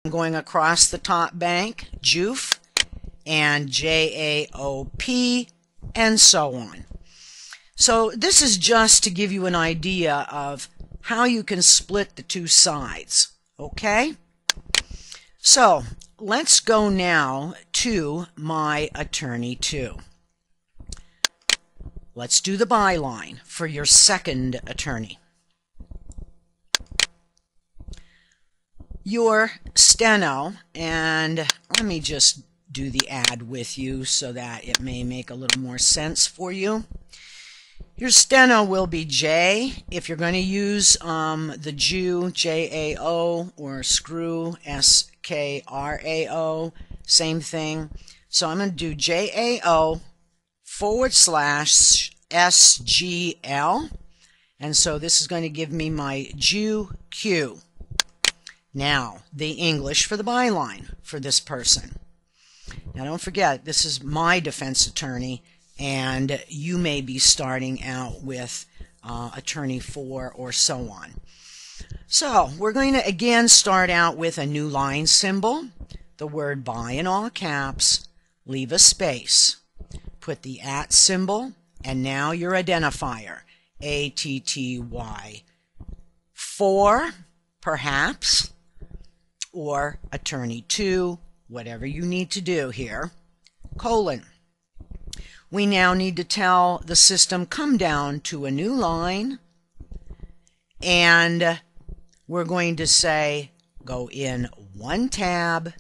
I'm going across the top bank, JUF, and JAOP, and so on. So this is just to give you an idea of how you can split the two sides, okay? So let's go now to my attorney 2. Let's do the byline for your second attorney. Your steno, and let me just do the ad with you so that it may make a little more sense for you. Your steno will be J if you're going to use the Jew, J-A-O, or screw, S-K-R-A-O, same thing. So I'm going to do J-A-O / S-G-L, and so this is going to give me my Jew Q. Now, the English for the byline for this person. Now, don't forget, this is my defense attorney, and you may be starting out with attorney 4 or so on. So, we're going to again start out with a new line symbol, the word by in all caps, leave a space, put the @ symbol, and now your identifier, ATTY. 4, perhaps, or attorney 2, whatever you need to do here, colon. We now need to tell the system come down to a new line, and we're going to say go in 1 tab,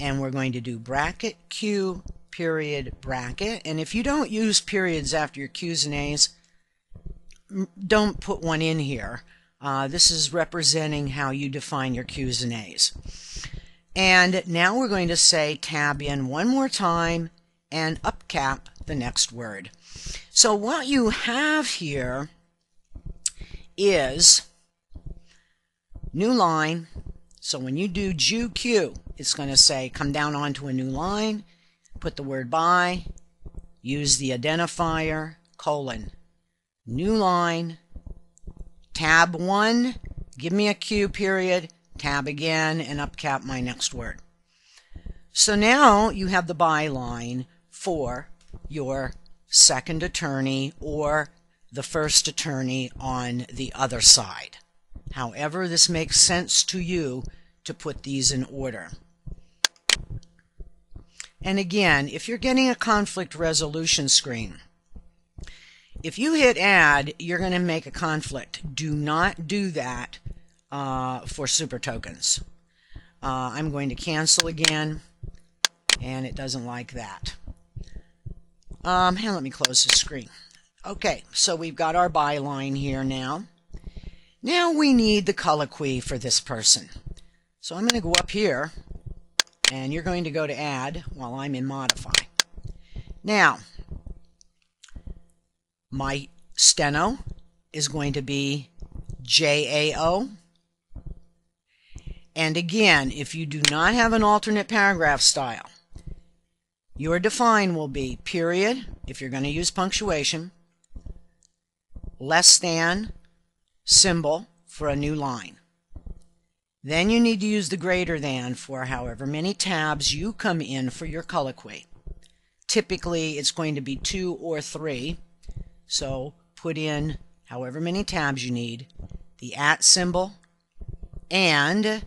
and we're going to do bracket Q period bracket. And if you don't use periods after your Q's and A's, don't put one in here. This is representing how you define your Q's and A's. And now we're going to say tab in one more time and upcap the next word. So what you have here is new line. So when you do Jew Q, it's going to say come down onto a new line, put the word by, use the identifier, colon, new line, tab 1, give me a Q period, tab again, and upcap my next word. So now you have the byline for your second attorney or the first attorney on the other side. However, this makes sense to you to put these in order. And again, if you're getting a conflict resolution screen, if you hit add, you're going to make a conflict. Do not do that for super tokens. I'm going to cancel again, and it doesn't like that. And let me close the screen. Okay, so we've got our byline here now. Now we need the colloquy for this person. So I'm going to go up here, and you're going to go to add while I'm in modify. Now, my steno is going to be JAO. And again, if you do not have an alternate paragraph style, your define will be period, if you're going to use punctuation, less than, symbol for a new line. Then you need to use the greater than for however many tabs you come in for your colloquy. Typically, it's going to be 2 or 3. So put in however many tabs you need, the @ symbol, and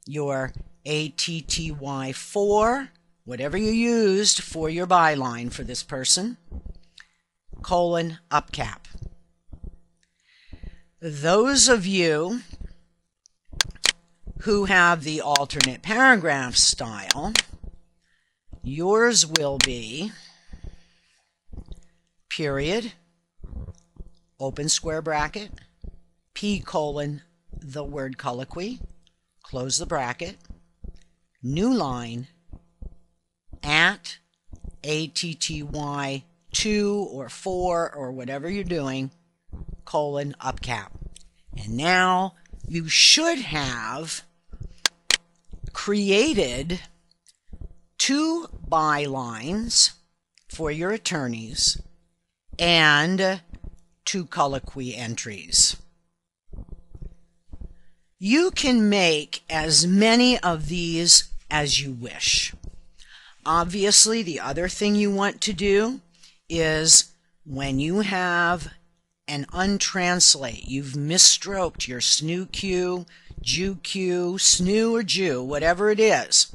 your ATTY4, whatever you used for your byline for this person, colon, upcap. Those of you who have the alternate paragraph style, yours will be period, open square bracket, P colon, the word colloquy, close the bracket, new line, at ATTY2 or 4 or whatever you're doing, colon, upcap. And now you should have created 2 bylines for your attorneys and 2 colloquy entries. You can make as many of these as you wish. Obviously, the other thing you want to do is when you have an untranslate, you've misstroked your snoo Q, Jew Q, snoo or Jew, whatever it is.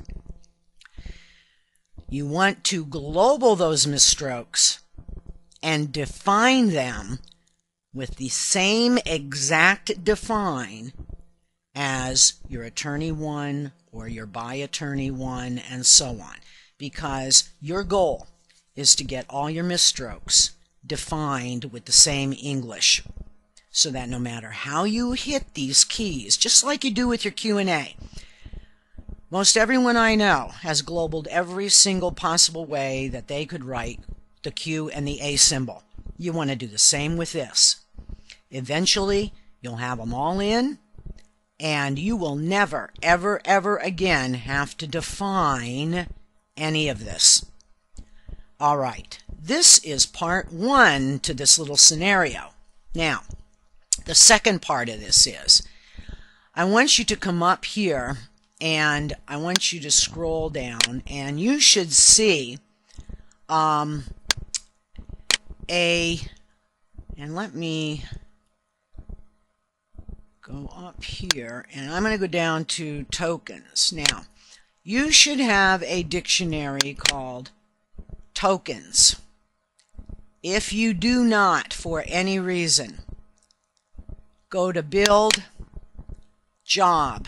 You want to global those misstrokes and define them with the same exact define as your attorney 1 or your by attorney 1 and so on, because your goal is to get all your misstrokes defined with the same English, so that no matter how you hit these keys, just like you do with your Q&A, most everyone I know has globaled every single possible way that they could write the Q and the A symbol. You want to do the same with this. Eventually, you'll have them all in, and you will never, ever, ever again have to define any of this. All right, this is part 1 to this little scenario. Now, the second part of this is, I want you to come up here and I want you to scroll down, and you should see and let me go up here, and I'm going to go down to tokens. Now, you should have a dictionary called tokens. If you do not, for any reason, go to build job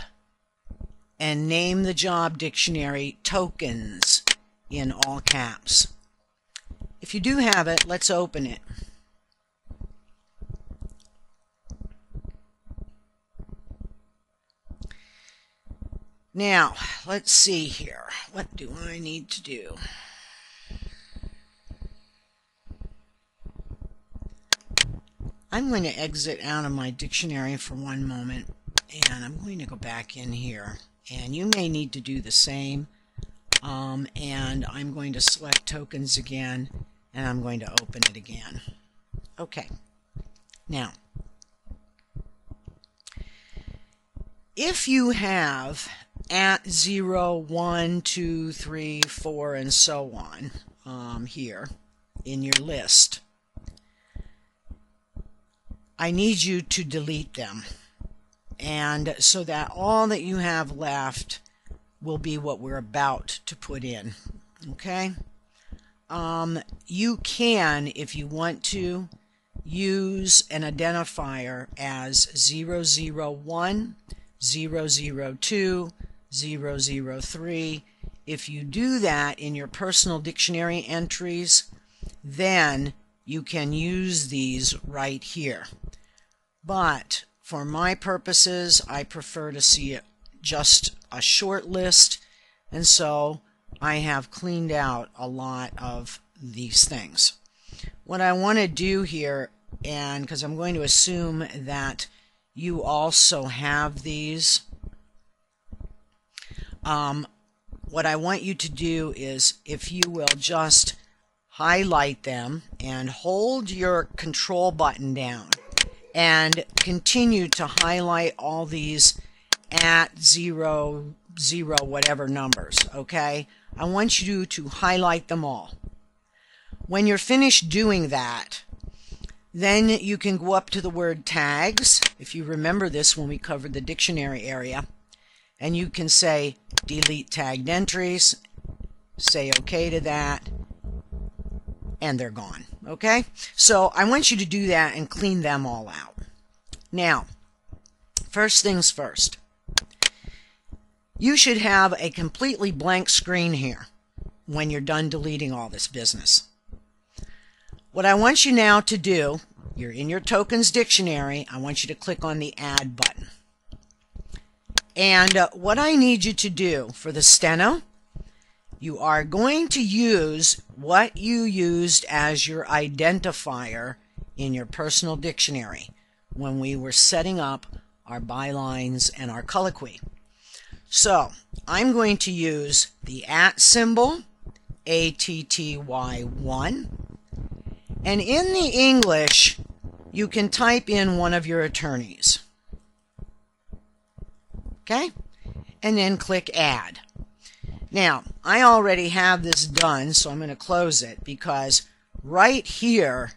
and name the job dictionary tokens in all caps. If you do have it, let's open it. Now, let's see here. What do I need to do? I'm going to exit out of my dictionary for one moment, and I'm going to go back in here. And you may need to do the same. And I'm going to select tokens again, and I'm going to open it again. Okay. Now, if you have at 0, 1, 2, 3, 4, and so on here in your list, I need you to delete them, and so that all that you have left will be what we're about to put in. Okay? You can, if you want to, use an identifier as 001, 002, 003. If you do that in your personal dictionary entries, then you can use these right here. But for my purposes, I prefer to see it just a short list, and so I have cleaned out a lot of these things. What I want to do here, and because I'm going to assume that you also have these, what I want you to do is, if you will just highlight them and hold your control button down and continue to highlight all these at 0, 0, whatever numbers, okay? I want you to highlight them all. When you're finished doing that, then you can go up to the word tags, if you remember this when we covered the dictionary area, and you can say delete tagged entries, say OK to that, and they're gone. Okay? So I want you to do that and clean them all out. Now, first things first. You should have a completely blank screen here when you're done deleting all this business. What I want you now to do, you're in your tokens dictionary, I want you to click on the add button. And what I need you to do for the steno, you are going to use what you used as your identifier in your personal dictionary when we were setting up our bylines and our colloquy. So I'm going to use the at symbol, ATTY1, and in the English you can type in one of your attorneys. Okay? And then click Add. Now, I already have this done, so I'm going to close it because right here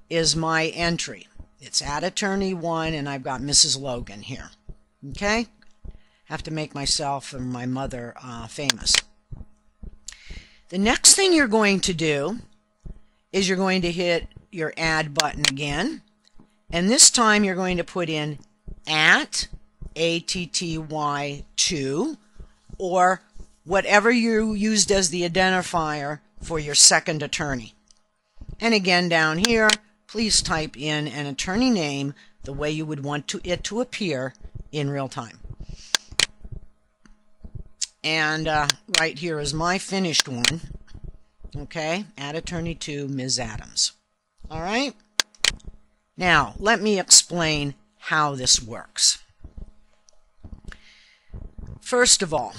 is my entry. It's Add Attorney 1, and I've got Mrs. Logan here. Okay? Have to make myself and my mother famous. The next thing you're going to do is you're going to hit your Add button again, and this time you're going to put in @ ATTY2 or whatever you used as the identifier for your second attorney. And again down here, please type in an attorney name the way you would want it to appear in real time. And right here is my finished one. Okay, Add Attorney 2, Ms. Adams. All right? Now, let me explain how this works. First of all,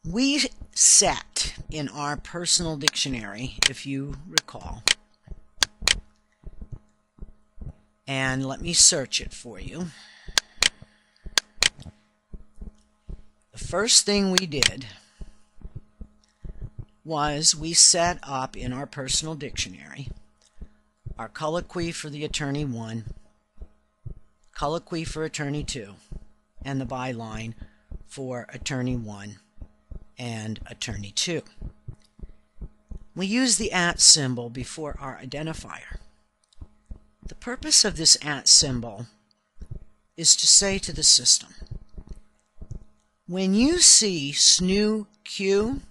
we set in our personal dictionary, if you recall, and let me search it for you. The first thing we did was we set up in our personal dictionary our colloquy for the attorney 1, colloquy for attorney 2, and the byline for attorney 1 and attorney 2. We use the @ symbol before our identifier. The purpose of this @ symbol is to say to the system, when you see SNU Q,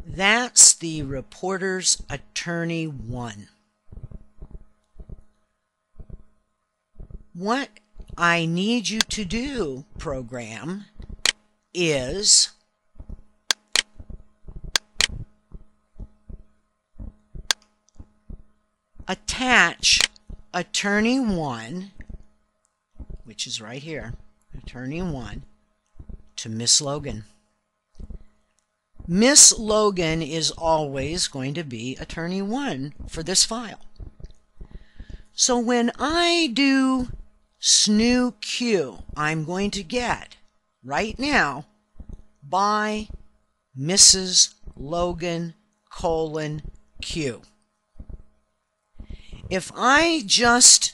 that's the reporter's attorney 1. What I need you to do, program, is attach attorney 1, which is right here, attorney 1, to Miss Logan. Miss Logan is always going to be attorney 1 for this file. So when I do SNU Q, I'm going to get right now by Mrs. Logan : Q. If I just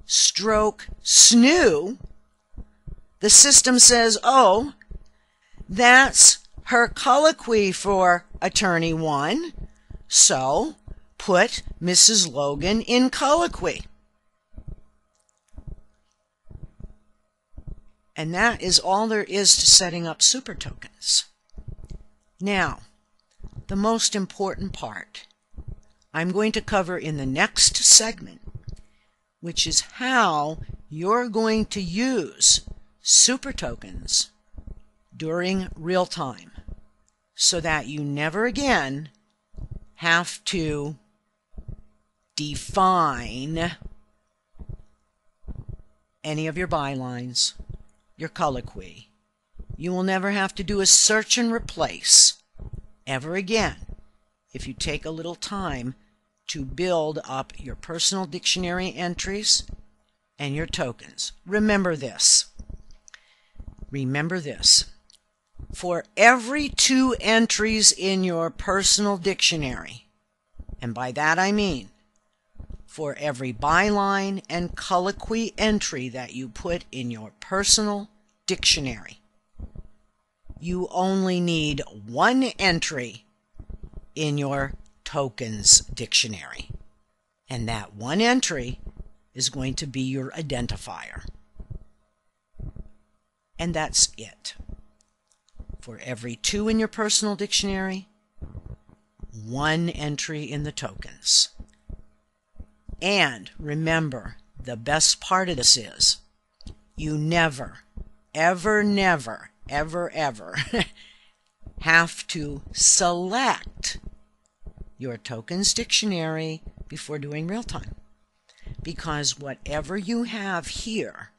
stroke SNU, the system says, oh, that's her colloquy for attorney 1, so put Mrs. Logan in colloquy. And that is all there is to setting up super tokens. Now, the most important part I'm going to cover in the next segment, which is how you're going to use super tokens during real time so that you never again have to define any of your bylines, your colloquy. You will never have to do a search and replace ever again if you take a little time to build up your personal dictionary entries and your tokens. Remember this. Remember this. For every 2 entries in your personal dictionary, and by that I mean for every byline and colloquy entry that you put in your personal dictionary, you only need 1 entry in your tokens dictionary. And that 1 entry is going to be your identifier. And that's it. For every 2 in your personal dictionary, 1 entry in the tokens. And remember, the best part of this is you never, ever, never, ever, ever have to select your tokens dictionary before doing real time, because whatever you have here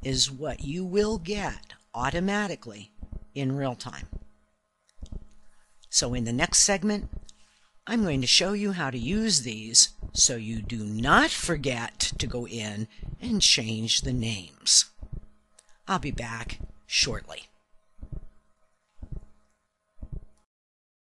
is what you will get automatically in real time. So in the next segment, I'm going to show you how to use these so you do not forget to go in and change the names. I'll be back shortly.